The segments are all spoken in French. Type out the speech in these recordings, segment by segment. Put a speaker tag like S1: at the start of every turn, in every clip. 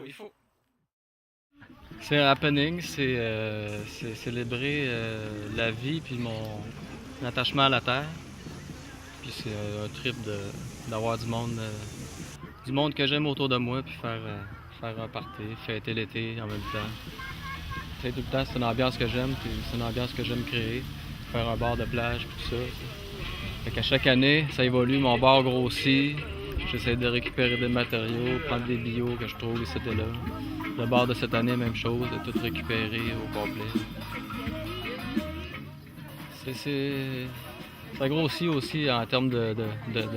S1: Il faut. C'est un happening, c'est célébrer la vie puis mon attachement à la terre. Puis c'est un trip d'avoir du monde que j'aime autour de moi puis faire un party, fêter l'été en même temps. C'est tout le temps, c'est une ambiance que j'aime, puis c'est une ambiance que j'aime créer. Faire un bar de plage puis tout ça. Fait qu'à chaque année, ça évolue, mon bar grossit. J'essaie de récupérer des matériaux, prendre des bio que je trouve ici et là. Le bar de cette année, même chose, de tout récupérer au complet. Ça grossit aussi en termes de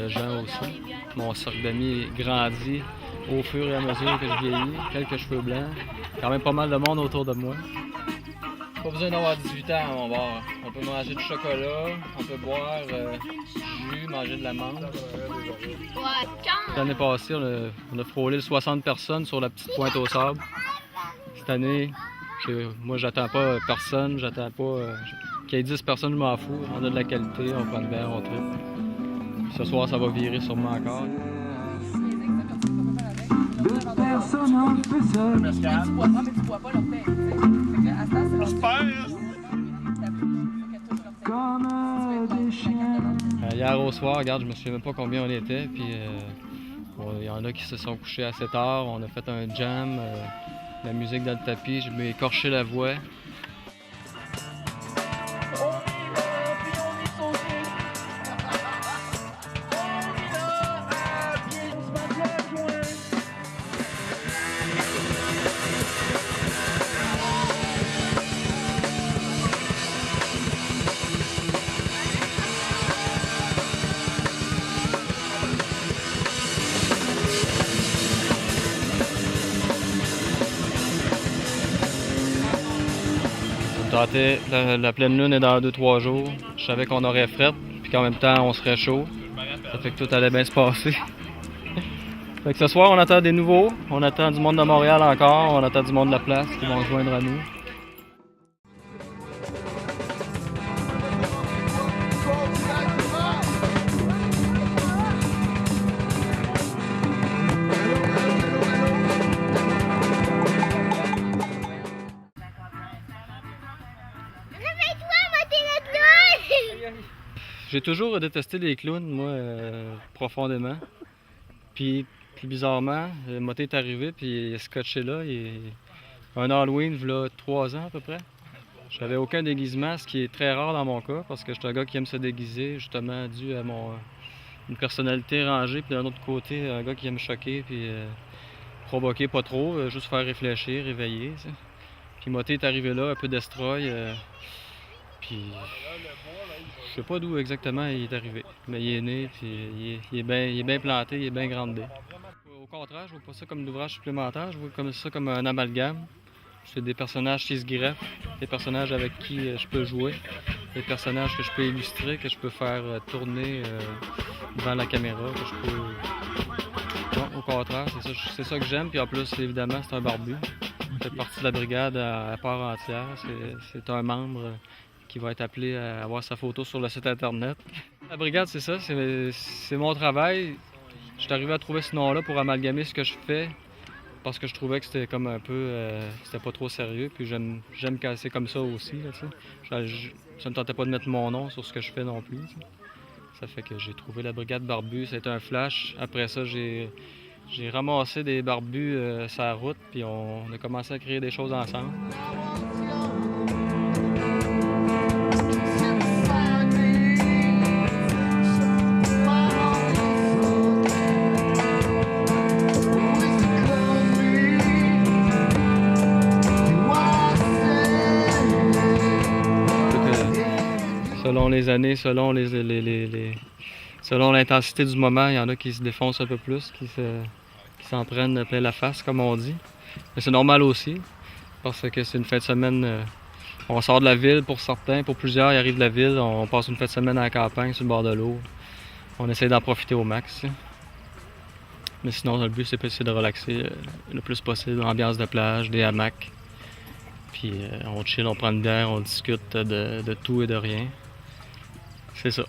S1: gens aussi. Mon cercle d'amis grandit au fur et à mesure que je vieillis. Quelques cheveux blancs. Quand même pas mal de monde autour de moi. Pas besoin d'avoir 18 ans à mon bar. On peut manger du chocolat, on peut boire du jus, manger de la menthe. L'année passée, on a frôlé le 60 personnes sur la petite pointe au sable. Cette année, moi j'attends pas personne, j'attends pas qu'il y ait 10 personnes, je m'en fous. On a de la qualité, on prend le verre, on tripe. Ce soir, ça va virer sûrement encore. Hier au soir, regarde, je me souviens même pas combien on était, puis il y en a qui se sont couchés assez tard, on a fait un jam, la musique dans le tapis, je m'ai écorché la voix. La pleine lune est dans 2-3 jours. Je savais qu'on aurait fret, puis qu'en même temps on serait chaud. Ça fait que tout allait bien se passer. Fait que ce soir on attend des nouveaux, on attend du monde de Montréal encore, on attend du monde de la place qui vont se joindre à nous. J'ai toujours détesté les clowns, moi, profondément. Puis, plus bizarrement, le moté est arrivé, puis il est scotché là. Un Halloween, il 3 ans à peu près. J'avais aucun déguisement, ce qui est très rare dans mon cas, parce que je suis un gars qui aime se déguiser, justement, dû à une personnalité rangée, puis d'un autre côté, un gars qui aime choquer, puis provoquer pas trop, juste faire réfléchir, réveiller. T'sais. Puis moté est arrivé là, un peu destroy. Puis je sais pas d'où exactement il est arrivé, mais il est né, puis il est bien planté, il est bien grandé. Au contraire, je vois pas ça comme un ouvrage supplémentaire, je vois ça comme un amalgame. C'est des personnages qui se greffent, des personnages avec qui je peux jouer, des personnages que je peux illustrer, que je peux faire tourner devant la caméra, que je peux... Non, au contraire, c'est ça que j'aime, puis en plus, évidemment, c'est un barbu. Il fait partie de la brigade à part entière, c'est un membre qui va être appelé à avoir sa photo sur le site internet. La brigade, c'est ça, c'est mon travail. Je suis arrivé à trouver ce nom-là pour amalgamer ce que je fais parce que je trouvais que c'était comme un peu... c'était pas trop sérieux, puis j'aime quand c'est comme ça aussi, là, ça ne tentait pas de mettre mon nom sur ce que je fais non plus, t'sais. Ça fait que j'ai trouvé la brigade barbu, c'était un flash. Après ça, j'ai ramassé des barbus sur la route, puis on a commencé à créer des choses ensemble. Selon les années, selon l'intensité du moment, il y en a qui se défoncent un peu plus, qui s'en prennent plein la face, comme on dit. Mais c'est normal aussi, parce que c'est une fin de semaine, on sort de la ville pour certains, pour plusieurs, ils arrivent de la ville, on passe une fin de semaine à la campagne, sur le bord de l'eau. On essaie d'en profiter au max. Mais sinon, le but, c'est de relaxer le plus possible, ambiance de plage, des hamacs. Puis on chill, on prend une bière, on discute de tout et de rien. C'est ça.